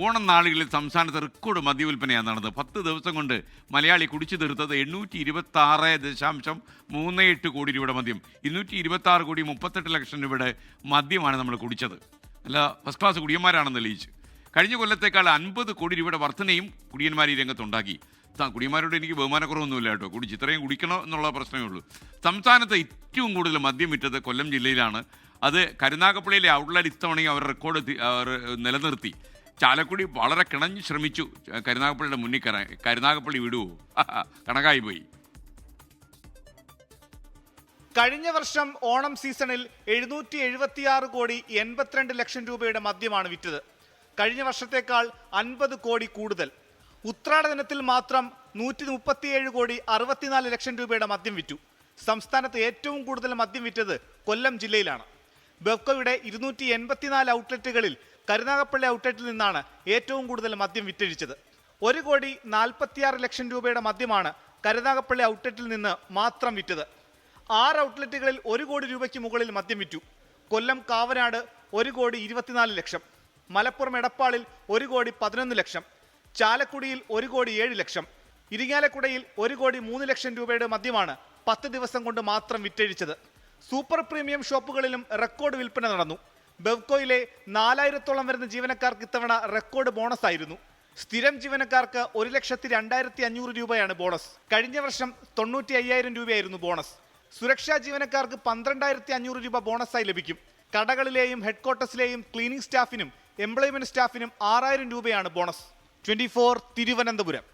ഓണം നാളുകളിൽ സംസ്ഥാനത്ത് റെക്കോർഡ് മദ്യവിൽപ്പനയാണ് നടന്നത്. 10 ദിവസം കൊണ്ട് മലയാളി കുടിച്ചു തീർത്തത് 826.38 കോടി രൂപയുടെ മദ്യം. 226 കോടി 38 ലക്ഷം രൂപയുടെ മദ്യമാണ് നമ്മൾ കുടിച്ചത്. നല്ല ഫസ്റ്റ് ക്ലാസ് കുടിയന്മാരാണെന്ന് തെളിയിച്ച്. കഴിഞ്ഞ കൊല്ലത്തേക്കാൾ 50 കോടി രൂപയുടെ വർധനയും കുടിയന്മാർ ഈ രംഗത്തുണ്ടാക്കി. കുടിയന്മാരോട് എനിക്ക് ബഹുമാനക്കുറവൊന്നുമില്ല കേട്ടോ. ഇത്രയും കുടിക്കണം എന്നുള്ള പ്രശ്നമേ ഉള്ളൂ. സംസ്ഥാനത്ത് ഏറ്റവും കൂടുതൽ മദ്യം വിറ്റത് കൊല്ലം ജില്ലയിലാണ്. അത് കരുനാഗപ്പള്ളിയിലെ ഔട്ട്ലെറ്റ് ഇത്തവണയും അവർ റെക്കോർഡ് നിലനിർത്തി. ചാലക്കുടി വളരെ കിണഞ്ഞ് ശ്രമിച്ചു കരുനാഗപ്പള്ളിയുടെ മുന്നിൽ കയറാൻ. കരുനാഗപ്പള്ളി വിടുവോ? കണക്കായി പോയി. കഴിഞ്ഞ വർഷം ഓണം സീസണിൽ 776 കോടി 82 ലക്ഷം രൂപയുടെ മദ്യമാണ് വിറ്റത്. കഴിഞ്ഞ വർഷത്തേക്കാൾ 50 കോടി കൂടുതൽ. ഉത്രാട ദിനത്തിൽ മാത്രം 137 കോടി 64 ലക്ഷം രൂപയുടെ മദ്യം വിറ്റു. സംസ്ഥാനത്ത് ഏറ്റവും കൂടുതൽ മദ്യം വിറ്റത് കൊല്ലം ജില്ലയിലാണ്. ബെവ്കോയുടെ 284 ഔട്ട്ലെറ്റുകളിൽ കരുനാഗപ്പള്ളി ഔട്ട്ലെറ്റിൽ നിന്നാണ് ഏറ്റവും കൂടുതൽ മദ്യം വിറ്റഴിച്ചത്. 1 കോടി 46 ലക്ഷം രൂപയുടെ മദ്യമാണ് കരുനാഗപ്പള്ളി ഔട്ട്ലെറ്റിൽ നിന്ന് മാത്രം വിറ്റത്. 6 ഔട്ട്ലെറ്റുകളിൽ 1 കോടി രൂപയ്ക്ക് മുകളിൽ മദ്യം വിറ്റു. കൊല്ലം കാവനാട് 1 കോടി 24 ലക്ഷം, മലപ്പുറം എടപ്പാളിൽ 1 കോടി 11 ലക്ഷം, ചാലക്കുടിയിൽ 1 കോടി 7 ലക്ഷം, ഇരിങ്ങാലക്കുടയിൽ 1 കോടി 3 ലക്ഷം രൂപയുടെ മദ്യമാണ് 10 ദിവസം കൊണ്ട് മാത്രം വിറ്റഴിച്ചത്. സൂപ്പർ പ്രീമിയം ഷോപ്പുകളിലും റെക്കോർഡ് വിൽപ്പന നടന്നു. ബെവ്കോയിലെ 4000-ഓളം വരുന്ന ജീവനക്കാർക്ക് ഇത്തവണ റെക്കോർഡ് ബോണസ് ആയിരുന്നു. സ്ഥിരം ജീവനക്കാർക്ക് 1,02,500 രൂപയാണ് ബോണസ്. കഴിഞ്ഞ വർഷം 95,000 രൂപയായിരുന്നു ബോണസ്. സുരക്ഷാ ജീവനക്കാർക്ക് 12,500 രൂപ ബോണസായി ലഭിക്കും. കടകളിലെയും ഹെഡ്ക്വാർട്ടേഴ്സിലെയും ക്ലീനിംഗ് സ്റ്റാഫിനും എംപ്ലോയ്മെന്റ് സ്റ്റാഫിനും 6,000 രൂപയാണ് ബോണസ്. 24 തിരുവനന്തപുരം.